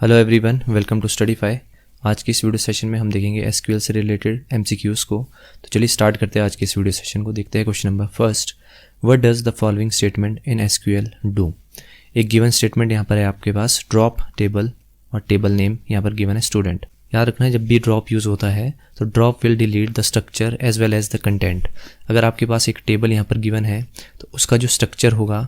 Hello everyone, welcome to Studify. आज की इस वीडियो सेशन में हम देखेंगे एसक्यूएल से रिलेटेड एमसीक्यूज़ को। तो चलिए स्टार्ट करते हैं आज के इस वीडियो सेशन को। देखते हैं question number first, what does the following statement in SQL do. एक गिवन स्टेटमेंट यहाँ पर है आपके पास, ड्रॉप टेबल और टेबल नेम यहाँ पर गिवन है स्टूडेंट। याद रखना है जब भी ड्रॉप यूज़ होता है तो drop will delete the structure as well as the content. अगर आपके पास एक टेबल यहाँ पर गिवन है तो उसका जो स्ट्रक्चर होगा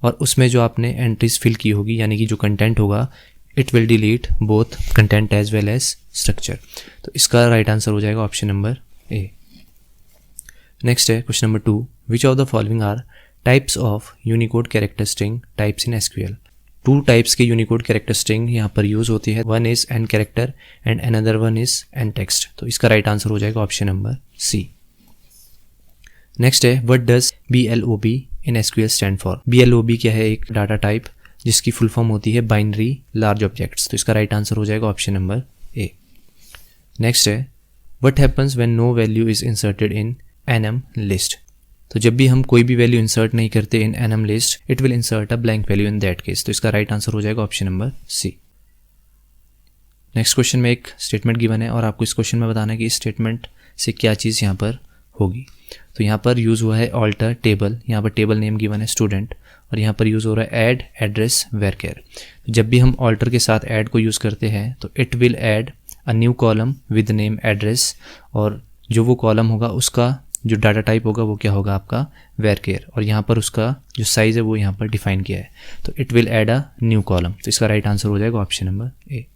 और उसमें जो आपने एंट्रीज फिल की होगी यानी कि जो कंटेंट होगा, it will delete both content as well as structure. तो इसका राइट आंसर हो जाएगा ऑप्शन नंबर ए। नेक्स्ट है question number 2, which of the following are types of Unicode character string types in SQL. 2 types के Unicode character string यहाँ पर use होती है। One is N character and another one is N text. तो इसका right answer हो जाएगा option number C. Next है what does BLOB in SQL stand for. BLOB क्या है? एक डाटा टाइप जिसकी फुल फॉर्म होती है बाइनरी लार्ज ऑब्जेक्ट्स। तो इसका राइट आंसर हो जाएगा ऑप्शन नंबर ए। नेक्स्ट है what happens when no value is inserted in enum list. तो जब भी हम कोई भी वैल्यू इंसर्ट नहीं करते in enum list, it will insert a blank value in that case. तो इसका राइट आंसर हो जाएगा option number C. Next question में एक स्टेटमेंट गिवन है और आपको इस क्वेश्चन में बताना है कि इस स्टेटमेंट से क्या चीज़ यहाँ पर होगी। तो यहाँ पर यूज़ हुआ है ऑल्टर टेबल, यहाँ पर टेबल नेम गिवन है स्टूडेंट, और यहाँ पर यूज़ हो रहा है ऐड एड्रेस वेरकेयर। जब भी हम ऑल्टर के साथ ऐड को यूज़ करते हैं तो it will add a new column with name address, और जो वो कॉलम होगा उसका जो डाटा टाइप होगा वो क्या होगा आपका वेरकेयर, और यहाँ पर उसका जो साइज़ है वो यहाँ पर डिफाइन किया है। तो it will add a new column. तो इसका राइट आंसर हो जाएगा option number A.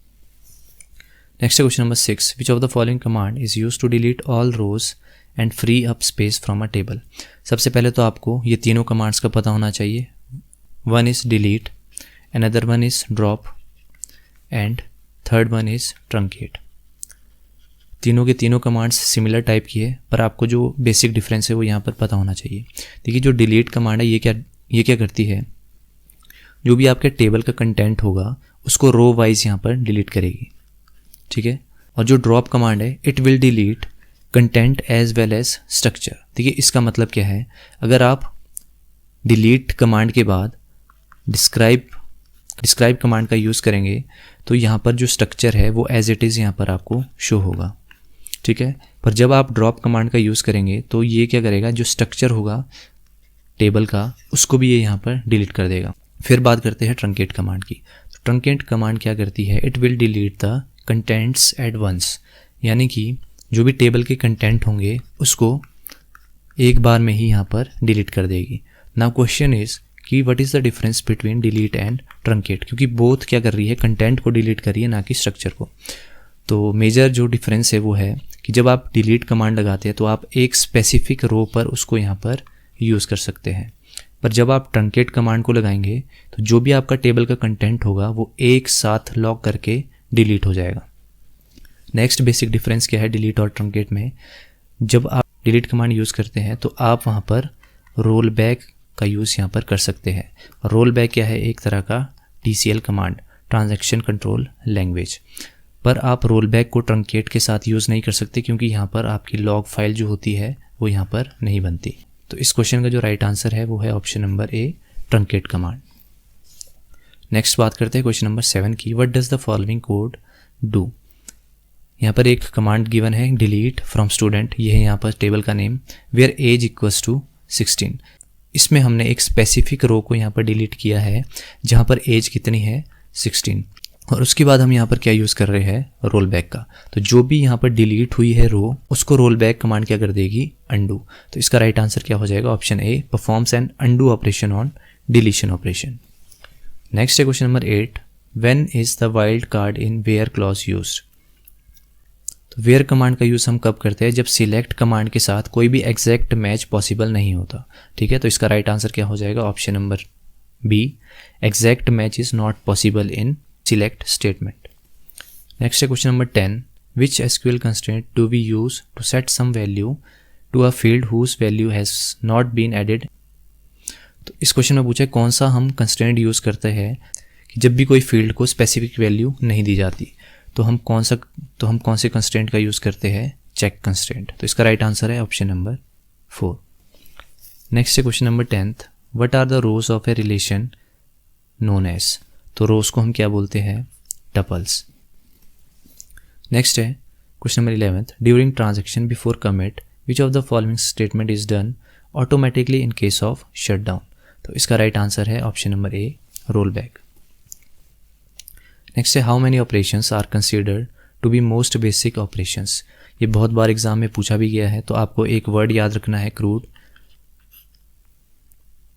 Next question number 6, which of the following command is use to delete all rows and free up space from a table. सबसे पहले तो आपको ये तीनों कमांड्स का पता होना चाहिए। One is delete, another one is drop and third one is truncate. तीनों के तीनों कमांड्स सिमिलर टाइप की है, पर आपको जो बेसिक डिफरेंस है वो यहाँ पर पता होना चाहिए। देखिए जो डिलीट कमांड है ये क्या करती है, जो भी आपके टेबल का कंटेंट होगा उसको रो वाइज यहाँ पर डिलीट करेगी, ठीक है। और जो ड्रॉप कमांड है it will delete content as well as structure. देखिए इसका मतलब क्या है, अगर आप डिलीट कमांड के बाद डिस्क्राइब कमांड का यूज़ करेंगे तो यहाँ पर जो स्ट्रक्चर है वो एज इट इज़ यहाँ पर आपको शो होगा, ठीक है। पर जब आप ड्रॉप कमांड का यूज़ करेंगे तो ये क्या करेगा, जो स्ट्रक्चर होगा टेबल का उसको भी ये यहाँ पर डिलीट कर देगा। फिर बात करते हैं ट्रंकेट कमांड की। तो ट्रंकेट कमांड क्या करती है, it will delete the contents at once, यानी कि जो भी टेबल के कंटेंट होंगे उसको एक बार में ही यहाँ पर डिलीट कर देगी। नाउ क्वेश्चन इज कि what is the difference between delete and truncate, क्योंकि बोथ क्या कर रही है, कंटेंट को डिलीट कर रही है ना कि स्ट्रक्चर को। तो मेजर जो डिफरेंस है वो है कि जब आप डिलीट कमांड लगाते हैं तो आप एक स्पेसिफिक रो पर उसको यहाँ पर यूज़ कर सकते हैं, पर जब आप ट्रंकेट कमांड को लगाएंगे तो जो भी आपका टेबल का कंटेंट होगा वो एक साथ लॉक करके डिलीट हो जाएगा। नेक्स्ट बेसिक डिफरेंस क्या है डिलीट और ट्रंकेट में, जब आप डिलीट कमांड यूज़ करते हैं तो आप वहाँ पर रोल बैक का यूज़ यहाँ पर कर सकते हैं। रोल बैक क्या है, एक तरह का TCL command, transaction control language. पर आप रोल बैक को ट्रंकेट के साथ यूज़ नहीं कर सकते क्योंकि यहाँ पर आपकी लॉग फाइल जो होती है वो यहाँ पर नहीं बनती। तो इस क्वेश्चन का जो राइट आंसर है वो है option number A, truncate command. Next बात करते हैं क्वेश्चन नंबर 7 की, what does the following code do. यहाँ पर एक कमांड गिवन है डिलीट फ्रॉम स्टूडेंट, ये है यहाँ पर टेबल का name, where age equals to 16। इसमें हमने एक स्पेसिफिक रो को यहाँ पर डिलीट किया है जहाँ पर एज कितनी है 16, और उसके बाद हम यहाँ पर क्या यूज़ कर रहे हैं, रोल बैक का। तो जो भी यहाँ पर डिलीट हुई है रो उसको रोल बैक कमांड क्या कर देगी, अंडू। तो इसका राइट आंसर क्या हो जाएगा, option A, performs an undo operation on deletion operation. Next है question number 8, when is the wild card in where clause used. तो वेयर कमांड का यूज़ हम कब करते हैं, जब सिलेक्ट कमांड के साथ कोई भी एग्जैक्ट मैच पॉसिबल नहीं होता, ठीक है। तो इसका राइट आंसर क्या हो जाएगा, option number B, exact match is not possible in select statement. Next है question number 10, which SQL constraint do we use to set some value to a field whose value has not been added. तो इस question में पूछा है कौन सा हम constraint use करते हैं कि जब भी कोई फील्ड को स्पेसिफिक वैल्यू नहीं दी जाती, तो हम कौन से कंस्ट्रेंट का यूज़ करते हैं, चेक कंस्ट्रेंट। तो इसका राइट आंसर है ऑप्शन नंबर 4। नेक्स्ट है question number 10, what are the rows of a relation known as. तो रोज को हम क्या बोलते हैं, टपल्स। नेक्स्ट है question number 11, during transaction before commit which of the following statement is done automatically in case of shutdown. तो इसका right answer है option number A, roll back. Next है how many operations are considered to be most basic operations. ये बहुत बार exam में पूछा भी गया है, तो आपको एक वर्ड याद रखना है, क्रूड।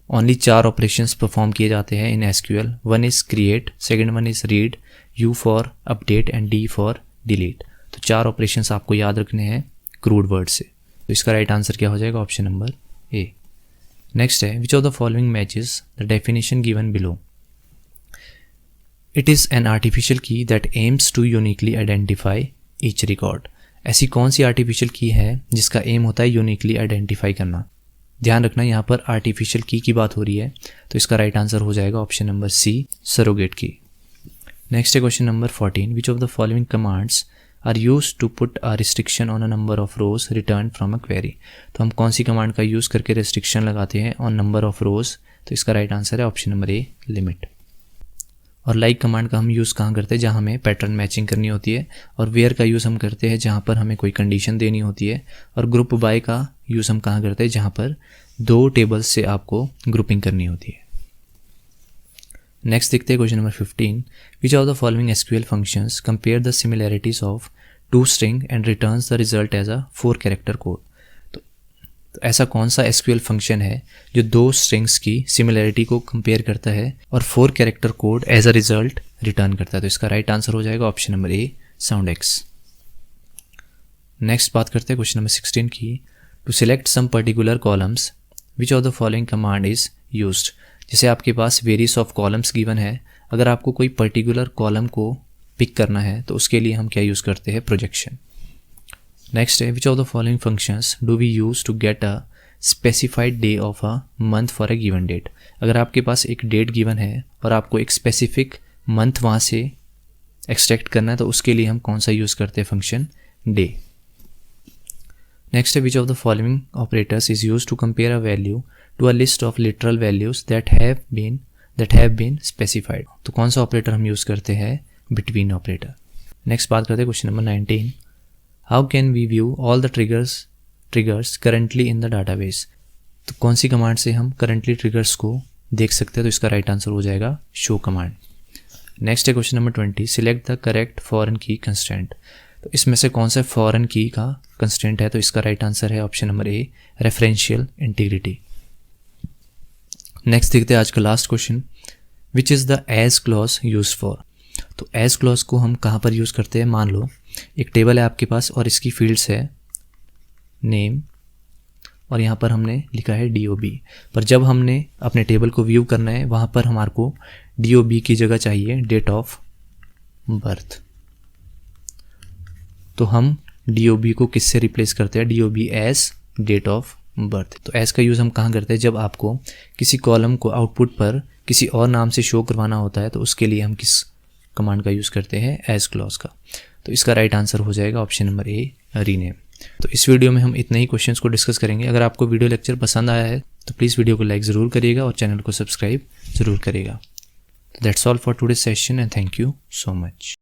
ओनली 4 ऑपरेशंस परफॉर्म किए जाते हैं in SQL. 1 is create, second one is read, you for update and D for delete. तो 4 ऑपरेशंस आपको याद रखने हैं क्रूड वर्ड से। तो इसका राइट आंसर क्या हो जाएगा, ऑप्शन नंबर ए। नेक्स्ट है which of the following matches the definition given below. It is an artificial key that aims to uniquely identify each record. ऐसी कौन सी आर्टिफिशियल की है जिसका एम होता है यूनिकली आइडेंटिफाई करना। ध्यान रखना यहाँ पर आर्टिफिशियल की बात हो रही है, तो इसका राइट आंसर हो जाएगा option number C, surrogate key. Next है question number 14, which of the following commands are use to put a restriction on a number of rows return from a query. तो हम कौन सी कमांड का use करके restriction लगाते हैं on number of rows. तो इसका राइट आंसर है ऑप्शन नंबर ए, लिमिट। और लाइक कमांड का हम यूज़ कहाँ करते हैं, जहाँ हमें पैटर्न मैचिंग करनी होती है। और वेयर का यूज़ हम करते हैं जहाँ पर हमें कोई कंडीशन देनी होती है। और ग्रुप बाय का यूज़ हम कहाँ करते हैं, जहाँ पर 2 टेबल्स से आपको ग्रुपिंग करनी होती है। नेक्स्ट देखते हैं question number 15, which of the following SQL functions compare the similarities of 2 string and returns the result as a 4 character code. तो ऐसा कौन सा एसक्यूएल फंक्शन है जो 2 स्ट्रिंग्स की सिमिलैरिटी को कंपेयर करता है और 4 character code as a result return करता है। तो इसका राइट आंसर हो जाएगा option number A, soundex. Next बात करते हैं क्वेश्चन नंबर 16 की, to select some particular columns which of the following command is used. जैसे आपके पास वेरियस ऑफ कॉलम्स गिवन है, अगर आपको कोई पर्टिकुलर कॉलम को पिक करना है तो उसके लिए हम क्या यूज़ करते हैं, प्रोजेक्शन। नेक्स्ट है which of the following functions do we use to get a specified day of a month for a given date. अगर आपके पास एक डेट गिवन है और आपको एक स्पेसिफिक मंथ वहाँ से एक्सट्रैक्ट करना है, तो उसके लिए हम कौन सा यूज़ करते हैं, फंक्शन डे। नेक्स्ट है which of the following operators is use to compare a value to a list of literal values that have been specified. तो कौन सा ऑपरेटर हम यूज़ करते हैं, बिटवीन ऑपरेटर। नेक्स्ट बात करते हैं question number 19, how can we view all the triggers currently in the database. तो कौन सी कमांड से हम करंटली ट्रिगर्स को देख सकते हैं, तो इसका राइट आंसर हो जाएगा शो कमांड। नेक्स्ट है question number 20, select the correct foreign की कंस्ट्रेंट। तो इसमें से कौन सा फॉरेन की का कंस्ट्रेंट है, तो इसका राइट आंसर है option number A, referential integrity. Next देखते हैं आज का last question, which is the as clause use for. तो एज क्लॉज को हम कहाँ पर यूज़ करते हैं, मान लो एक टेबल है आपके पास और इसकी फील्ड्स है नेम और यहाँ पर हमने लिखा है DOB। पर जब हमने अपने टेबल को व्यू करना है, वहाँ पर हमारे को DOB की जगह चाहिए डेट ऑफ बर्थ। तो हम DOB को किससे रिप्लेस करते हैं, DOB as date of birth. तो एज का यूज़ हम कहाँ करते हैं, जब आपको किसी कॉलम को आउटपुट पर किसी और नाम से शो करवाना होता है, तो उसके लिए हम किस कमांड का यूज़ करते हैं, एज क्लॉज का। तो इसका राइट आंसर हो जाएगा ऑप्शन नंबर ए, रीनेम। तो इस वीडियो में हम इतने ही क्वेश्चंस को डिस्कस करेंगे। अगर आपको वीडियो लेक्चर पसंद आया है तो प्लीज़ वीडियो को लाइक ज़रूर करिएगा और चैनल को सब्सक्राइब ज़रूर करिएगा। That's all for today session and thank you so much.